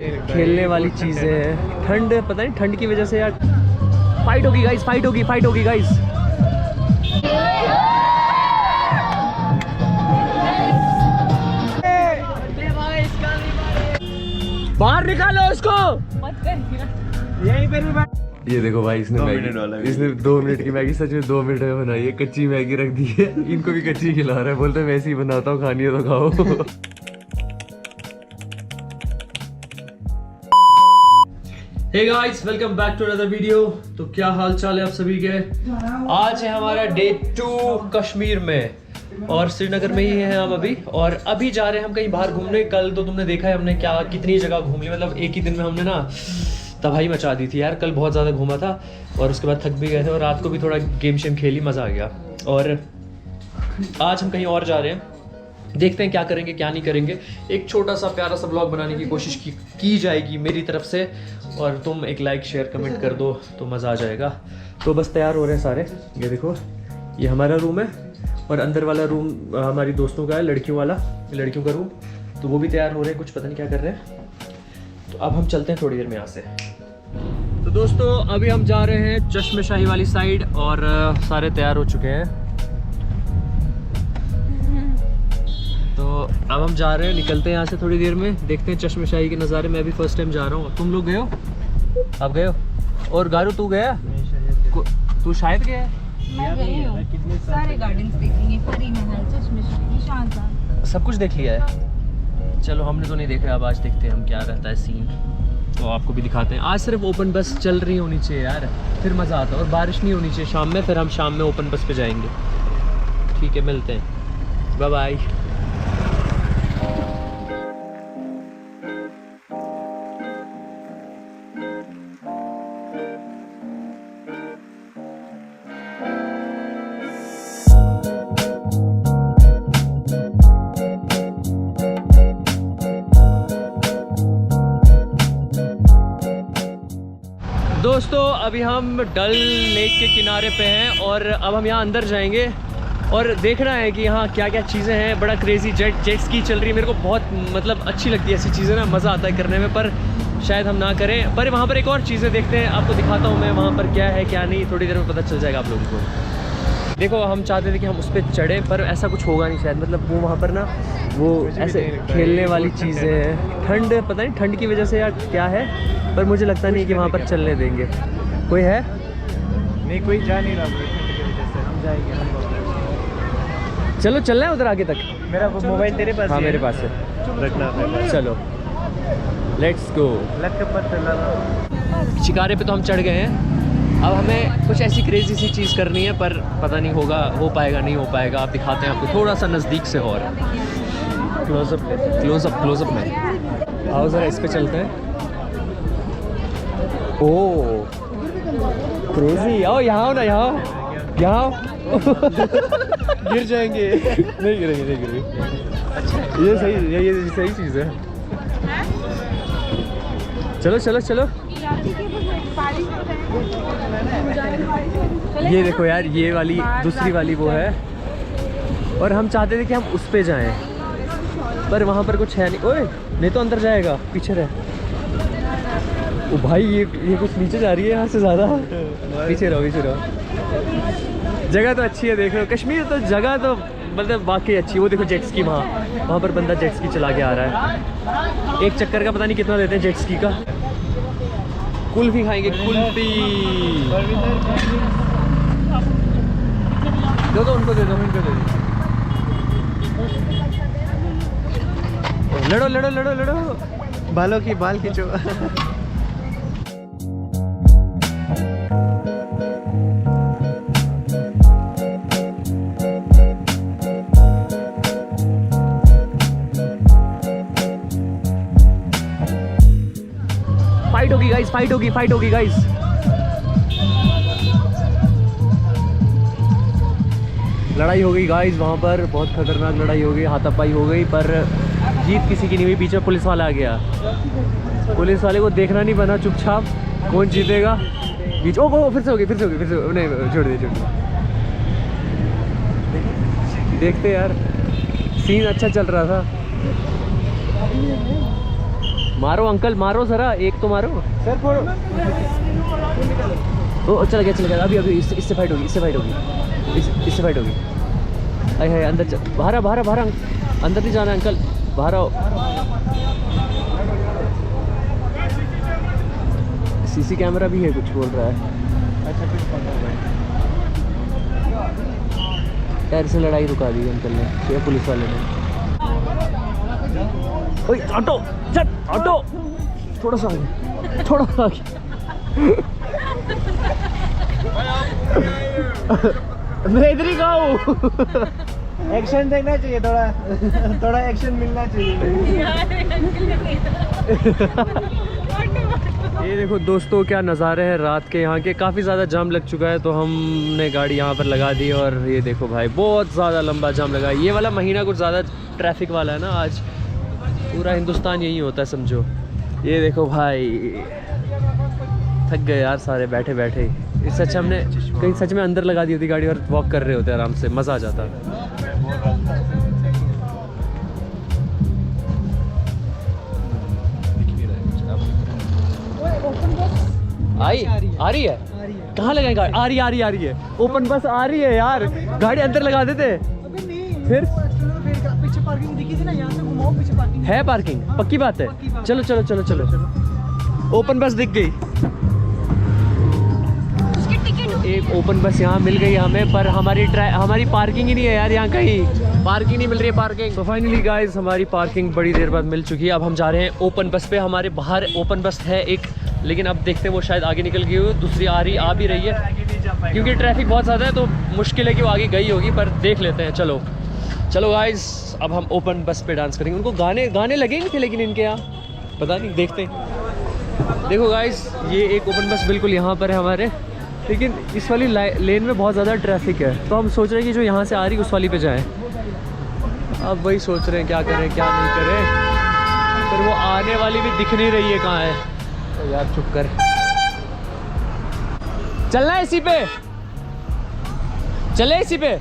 खेलने वाली चीजें हैं। ठंड, पता नहीं ठंड की वजह से यार फाइट होगी गाइस, फाइट होगी गाइस। बाहर निकालो उसको। यहीं पे ये देखो भाई, इसने 2 मिनट की मैगी सच में 2 मिनट में बनाई है। कच्ची मैगी रख दी है, इनको भी कच्ची खिला रहा है, बोलते मैं ऐसे ही बनाता हूँ, खानी है तो खाओ। Hey guys, welcome back to another video. तो क्या हाल चाल है आप सभी के। आज है हमारा डे 2 कश्मीर में और श्रीनगर में ही हैं हम अभी। और अभी जा रहे हैं हम कहीं बाहर घूमने। कल तो तुमने देखा है हमने क्या कितनी जगह घूम ली, मतलब एक ही दिन में हमने ना तबाही मचा दी थी यार। कल बहुत ज़्यादा घूमा था और उसके बाद थक भी गए थे और रात को भी थोड़ा गेम शेम खेली, मज़ा आ गया। और आज हम कहीं और जा रहे हैं, देखते हैं क्या करेंगे क्या नहीं करेंगे। एक छोटा सा प्यारा सा ब्लॉग बनाने की कोशिश की जाएगी मेरी तरफ से, और तुम एक लाइक शेयर कमेंट कर दो तो मज़ा आ जाएगा। तो बस तैयार हो रहे हैं सारे। ये देखो, ये हमारा रूम है और अंदर वाला रूम हमारी दोस्तों का है, लड़कियों वाला, लड़कियों का रूम। तो वो भी तैयार हो रहे हैं, कुछ पता नहीं क्या कर रहे हैं। तो अब हम चलते हैं थोड़ी देर में यहाँ से। तो दोस्तों अभी हम जा रहे हैं चश्मेशाही वाली साइड और सारे तैयार हो चुके हैं। तो अब हम जा रहे हैं, निकलते हैं यहाँ से थोड़ी देर में, देखते हैं चश्मेशाही के नज़ारे। मैं भी फर्स्ट टाइम जा रहा हूँ। तुम लोग गए हो? आप गए हो? और गारू तू गया? तू शायद गया? मैं गई हूँ, सारे गार्डन्स देखेंगे, परी महल, चश्मेशाही, शानदार, सब कुछ देख लिया है। चलो हमने तो नहीं देखा, अब आज देखते हैं हम क्या रहता है सीन, तो आपको भी दिखाते हैं। आज सिर्फ ओपन बस चल रही होनी चाहिए यार, फिर मज़ा आता है। और बारिश नहीं होनी चाहिए शाम में, फिर हम शाम में ओपन बस पे जाएंगे। ठीक है, मिलते हैं, बाय बाय। दोस्तों अभी हम डल लेक के किनारे पे हैं और अब हम यहाँ अंदर जाएंगे और देखना है कि यहाँ क्या क्या चीज़ें हैं। बड़ा क्रेजी जेट स्की चल रही है। मेरे को बहुत मतलब अच्छी लगती है ऐसी चीज़ें ना, मज़ा आता है करने में, पर शायद हम ना करें। पर वहाँ पर एक और चीज़ें देखते हैं, आपको दिखाता हूँ मैं वहाँ पर क्या है क्या नहीं, थोड़ी देर में पता चल जाएगा आप लोगों को। देखो हम चाहते थे कि हम उस पर चढ़ें, पर ऐसा कुछ होगा नहीं शायद। मतलब वो वहाँ पर ना वो ऐसे खेलने वाली चीज़ें हैं। ठंड, पता नहीं ठंड की वजह से या क्या है, पर मुझे लगता नहीं कि वहाँ पर चलने देंगे। कोई है? नहीं, कोई जा नहीं रहा जैसे। हम जाएंगे, हम चलो चलना है उधर आगे तक। मेरा मोबाइल तेरे पास? हाँ मेरे पास है, रखना। चलो लेट्स गो। शिकारे पे तो हम चढ़ गए हैं। अब हमें कुछ ऐसी क्रेजी सी चीज़ करनी है, पर पता नहीं होगा, हो पाएगा नहीं हो पाएगा। आप दिखाते हैं आपको थोड़ा सा नज़दीक से और क्लोजअप में। आओ ज़रा इस पे चलते हैं। ओह क्रेजी, आओ यहाँ आओ ना, यहाँ गिर जाएंगे। नहीं गिरेंगे। अच्छा ये सही चीज़ है। चलो ये देखो यार, ये वाली दूसरी वाली वो है और हम चाहते थे कि हम उस पे जाएं, पर वहाँ पर कुछ है नहीं। ओए नहीं तो अंदर जाएगा, पीछे रहे। ओ भाई ये कुछ नीचे जा रही है यहाँ से ज़्यादा। पीछे रहो। जगह तो अच्छी है, देख रहे हो कश्मीर तो जगह तो मतलब वाकई अच्छी है। वो देखो जेट स्की, वहाँ पर बंदा जेट स्की चला के आ रहा है। एक चक्कर का पता नहीं कितना देते हैं जेट स्की का। कुल्फी खाएंगे, कुल्फी दो उनको दे दो। लड़ो। बालों की बाल खींचो। फाइट होगी गाइस। लड़ाई हो गई गाइस, वहाँ पर बहुत खतरनाक लड़ाई हो गई, हाथापाई हो गई, पर जीत किसी की नहीं हुई। पीछे पुलिस वाला आ गया, पुलिस वाले को देखना नहीं बना, चुपचाप कौन जीतेगा। बीच ओ फिर से होगी नहीं, छोड़ दे। देखते यार, सीन अच्छा चल रहा था। मारो अंकल, मारो जरा, एक तो मारो। सर फोड़ो। ओ चल गया अभी अभी इससे फाइट होगी, इससे फाइट होगी, इससे फाइट होगी। हाय हाय अंदर चल, बाहर अंदर नहीं जाना अंकल, बाहर आओ। सीसी कैमरा भी है, कुछ बोल रहा है। अच्छा कुछ पकड़ भाई। यार से लड़ाई रुका दी अंकल ने या पुलिस वाले ने। ओए ऑटो चल, ऑटो थोड़ा सा आगे, थोड़ा सा आगे। मैं इधर ही का हूँ। एक्शन देखना चाहिए थोड़ा, थोड़ा एक्शन मिलना चाहिए। ये देखो दोस्तों क्या नज़ारे हैं रात के यहाँ के। काफ़ी ज़्यादा जाम लग चुका है तो हमने गाड़ी यहाँ पर लगा दी और ये देखो भाई बहुत ज़्यादा लंबा जाम लगा है। ये वाला महीना कुछ ज़्यादा ट्रैफिक वाला है ना, आज पूरा हिंदुस्तान यही होता है समझो। ये देखो भाई थक गए यार सारे बैठे बैठे। इससे अच्छा हमने कहीं सच में अंदर लगा दी होती गाड़ी और वॉक कर रहे होते आराम से, मज़ा आ जाता। आ रही है कहाँ लगाए गाड़ी? आ रही है ओपन बस आ रही है यार, गाड़ी अंदर लगा देते। फिर पीछे पार्किंग दिखी थी ना, यहाँ से घुमाओ, पीछे पार्किंग है, पार्किंग पक्की बात है। चलो चलो चलो चलो, ओपन बस दिख गई। एक ओपन बस यहाँ मिल गई हमें, पर हमारी पार्किंग ही नहीं है यार, यहाँ कहीं पार्किंग नहीं मिल रही है पार्किंग। तो फाइनली गाइस हमारी पार्किंग बड़ी देर बाद मिल चुकी है। अब हम जा रहे हैं ओपन बस पे। हमारे बाहर ओपन बस है एक, लेकिन अब देखते हैं वो शायद आगे निकल गई हो, दूसरी आ भी रही है क्योंकि ट्रैफिक बहुत ज़्यादा है तो मुश्किल है कि वो आगे गई होगी, पर देख लेते हैं। चलो चलो गाइस अब हम ओपन बस पे डांस करेंगे। उनको गाने लगेंगे थे लेकिन इनके यहाँ पता नहीं, देखते हैं। देखो गाइस ये एक ओपन बस बिल्कुल यहाँ पर है हमारे, लेकिन इस वाली लेन में बहुत ज़्यादा ट्रैफिक है तो हम सोच रहे हैं कि जो यहाँ से आ रही उस वाली पे जाएं। अब वही सोच रहे हैं क्या करें क्या नहीं करें, फिर वो आने वाली भी दिख नहीं रही है कहाँ है। तो यार चुप कर, चलना है इसी पे, चले इसी पे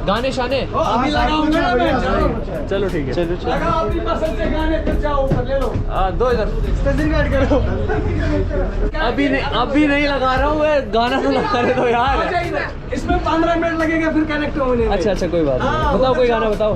गाने शाने अभी लगाऊंगा ना मैं। चलो ठीक है, चलो लगाओ अपनी पसंद से गाने, फिर जाओ ऊपर ले लो। दो इधर स्टेशन करो। अभी नहीं लगा रहा हूँ, गाना तो लगा रहे तो यार। इसमें 15 मिनट लगेगा फिर कनेक्ट होने में। अच्छा कोई बात नहीं, बताओ कोई गाना बताओ।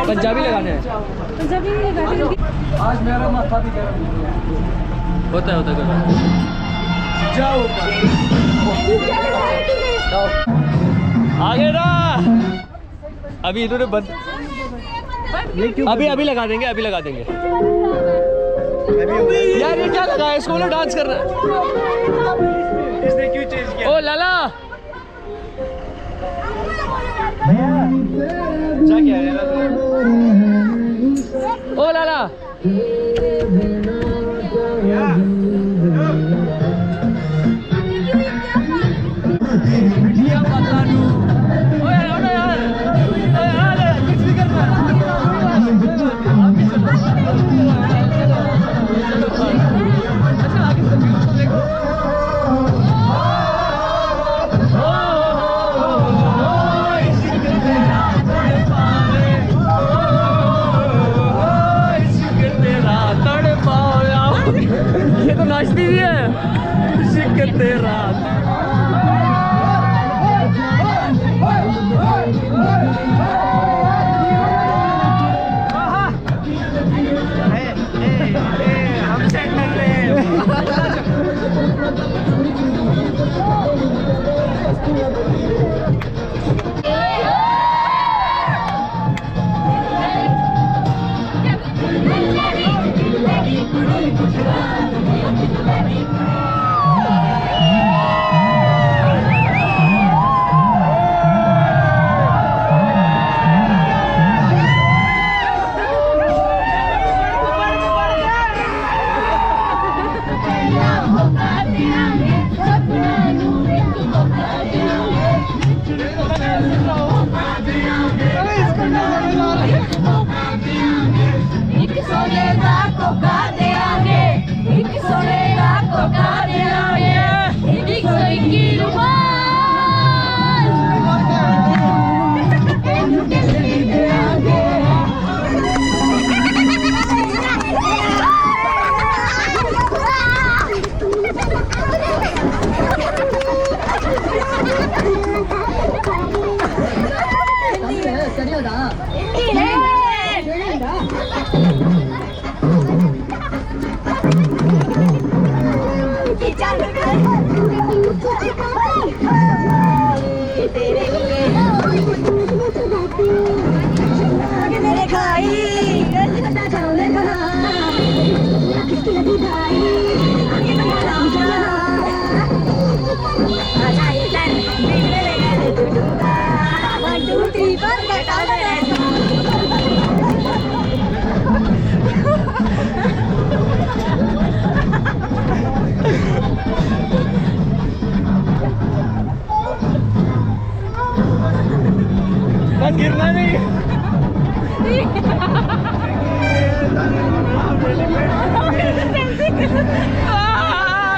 पंजाबी लगाने हैं, पंजाबी नहीं लगाते। आज मेरा माथा भी गर्म होता है कोई बात नहीं। जाओ आगे ना, अभी इन्होंने बंद, अभी लगा देंगे, अभी लगा देंगे। यार ये क्या लगा है, इसको डांस करना है। इसने क्यों चेंज किया? ओ लाला जा क्या है? ओ लाला ये तो नाचती भी है, इश्क तेरा। हम सेंटर में एक सोने का कोका दे आगे, एक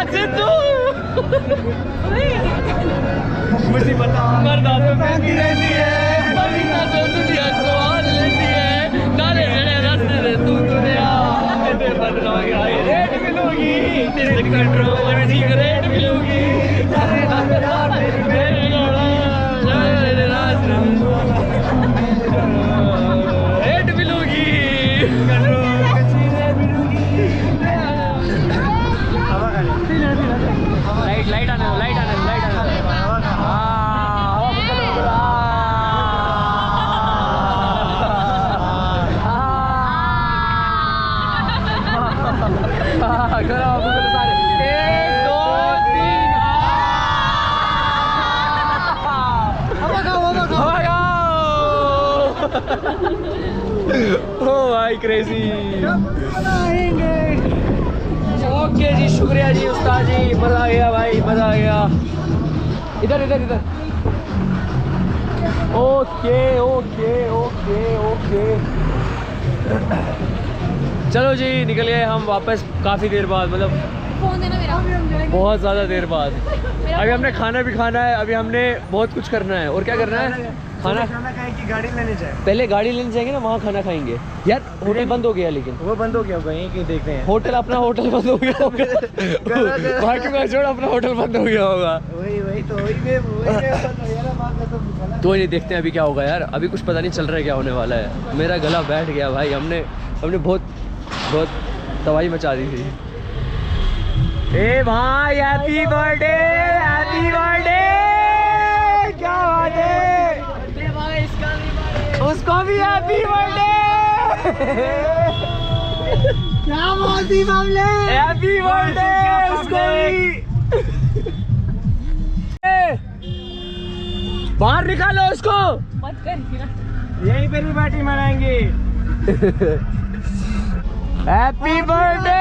सिद्धू मुझे बता मरदा तो महंगी रहती है मरदा तो दुनिया सवाल लेती है नाले जड़े रास्ते दे तू दुनिया तेरे बदला गया रेट मिलोगी तेरे कंट्रोल में सिगरेट मिलोगी तेरे नाम मेरी लोड़ा तेरे रास्ते रेट मिलोगी लाइट आने ओ भाई क्रेजी ओके जी शुक्रिया जी उस्ताद जी मजा आ गया भाई मजा आ गया इधर इधर इधर ओके ओके ओके ओके चलो जी निकल गए हम वापस काफ़ी देर बाद मतलब फोन देना मेरा बहुत ज़्यादा देर बाद अभी हमने खाना भी खाना है अभी हमने बहुत कुछ करना है और क्या करना है खाना खाएं कि गाड़ी लेने जाए पहले गाड़ी लेने जाएंगे ना वहाँ खाना खाएंगे यार होटल बंद हो गया लेकिन वो बंद हो गया होगा यहीं कि देखते हैं होटल अपना होटल बंद हो गया होगा बाकी का छोड़ अपना होटल बंद हो गया होगा वही तो तो नहीं देखते हैं अभी क्या होगा यार अभी कुछ पता नहीं चल रहा है क्या होने वाला है मेरा गला बैठ गया भाई हमने बहुत तबाही मचा दी थी ए भाई हैप्पी बर्थडे क्या बात है उसको भी हैप्पी बर्थडे क्या मोदी मामले हैप्पी बर्थडे उसको भी बाहर निकालो उसको मत कर यहीं पे भी पार्टी मनाएंगे हैप्पी बर्थडे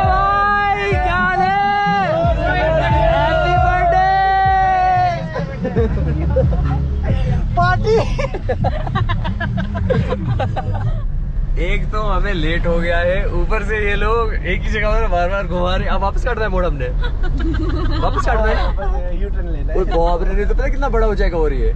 भाई क्या हाल है हैप्पी बर्थडे पार्टी एक तो हमें लेट हो गया है ऊपर से ये लोग एक ही जगह पर बार बार घुमा रहे अब वापस काटना है मोड़ हमने वापस काटना है यू टर्न लेना कोई बाप रे नहीं तो पता कितना बड़ा हो जाएगा और ये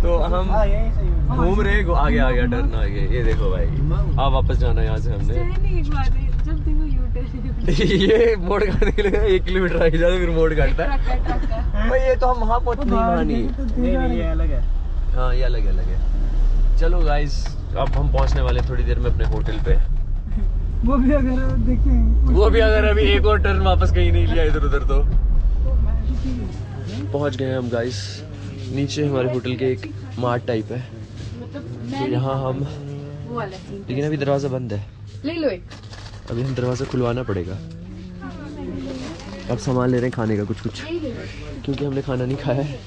तो हम यहीं से घूम रहे आगे आ गया टर्न आगे ये देखो भाई अब वापस जाना है यहाँ से हमने एक बात है जब देखो यूटर्न ये मोड़ काटने के लिए 1 किलोमीटर आगे जाता फिर मोड़ काटता है भाई ये तो हम वहाँ पहुँच नहीं नहीं ये अलग है हाँ ये अलग है चलो गाइस अब हम पहुँचने वाले हैं थोड़ी देर में अपने होटल पे वो भी अगर अभी एक और टर्न वापस कहीं नहीं लिया इधर उधर तो पहुँच गए हम गाइस नीचे हमारे होटल के एक मार्ट टाइप है तो यहाँ हम वो वाला सीन लेकिन अभी दरवाज़ा बंद है ले लो एक अभी हम दरवाज़ा खुलवाना पड़ेगा अब सामान ले रहे हैं खाने का कुछ क्योंकि हमने खाना नहीं खाया है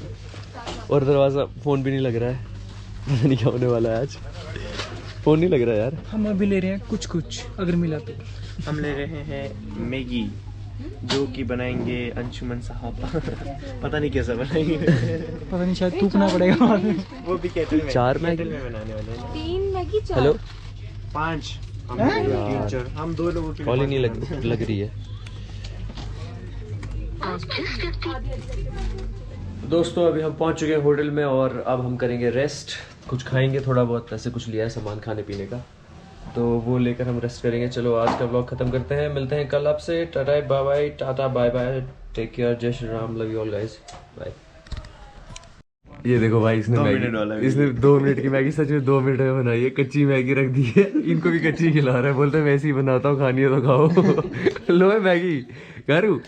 और दरवाज़ा फ़ोन भी नहीं लग रहा है पता नहीं क्या होने वाला है आज फ़ोन नहीं लग रहा है यार हम अभी ले रहे हैं कुछ अगर मिला तो हम ले रहे हैं मैगी जो कि बनाएंगे अंशुमन साहब पता नहीं कैसा बनाएंगे पता नहीं शायद थूकना पड़ेगा वो भी केटल में 4 मैगी में बनाने वाले हैं 3 मैगी 4 हेलो 5 हम 2 लोगों की कॉल ही नहीं लग रही है दोस्तों अभी हम पहुंच चुके हैं होटल में और अब हम करेंगे रेस्ट कुछ खाएंगे थोड़ा बहुत ऐसे कुछ लिया है सामान खाने पीने का तो वो लेकर हम रेस्ट करेंगे चलो आज का व्लॉग खत्म करते हैं मिलते हैं कल आपसे tata bye bye take care जय Shri Ram love you all guys bye ये देखो भाई इसने 2 मिनट की मैगी सच में 2 मिनट में बनाई है कच्ची मैगी रख दी है इनको भी कच्ची खिला रहा है बोलते मैं ऐसे ही बनाता हूँ खानी है तो खाओ लो है मैगी गारू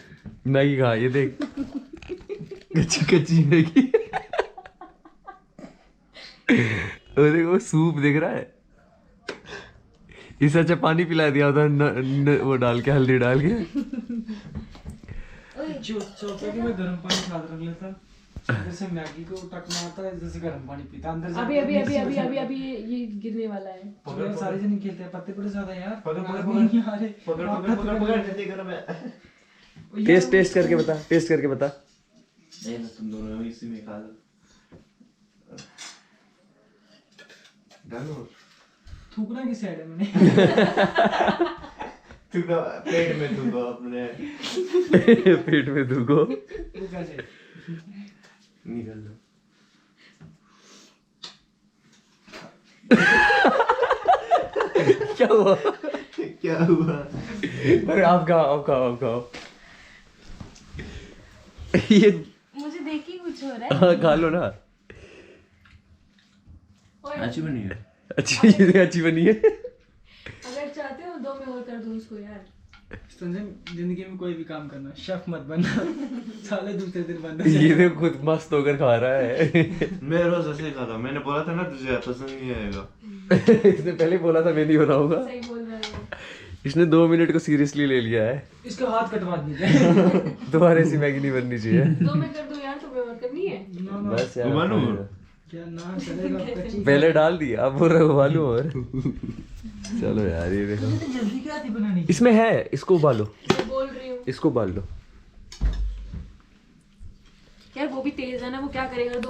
मैगी खा ये देख कच्ची मैगी वो देखो सूप दिख रहा है इस अच्छा पानी पिला दिया था वो डाल के हल्दी डाल के में गर्म पानी साथ रख लेता जैसे मैगी को टकना आता है जैसे गर्म पानी पीता अंदर अभी ये गिरने वाला है सारे जन खेलते हैं पत्ते बड़े ज्यादा यार टेस्ट करके बता तुम दोनों इसी में खा लो थूकना किस साइड है मैंने? पेट में थूको अपने। पेट में थूको। वो कैसे? निकल लो। क्या हुआ? क्या हुआ? अरे आप खाओ। ये मुझे देख के कुछ हो रहा है। हाँ, खा लो ना। अच्छी बनी है। अच्छी बनी है। अगर चाहते हो 2 में और कर दूं उसको यार। संजय, जिंदगी में कोई भी काम करना, शेफ मत बनना। साले दूसरे दिन बनना। ये तो खुद मस्त होकर खा रहा है। मैं रोज ऐसे ही खाता हूँ। मैंने बोला था ना तुझे पसंद नहीं आएगा। इसने पहले बोला था मैं नहीं बनाऊंगा। सही बोल रहे हो। इसने 2 मिनट को सीरियसली ले लिया है। इसका हाथ कटवा दीजिए। दोबारा ऐसी मैगी नहीं बननी चाहिए। 2 में कर दूं यार, तुम्हें और करनी है। बस यार, उबालूं? क्या ना चलेगा? कच्ची पहले डाल दिया, अब बोल रहा उबालू और। चलो यार, ये देखो तो जल्दी क्या थी बनानी? इसमें है, इसको उबालो, मैं बोल रही हूँ इसको उबाल लो। यार, वो भी तेज है ना, वो क्या करेगा?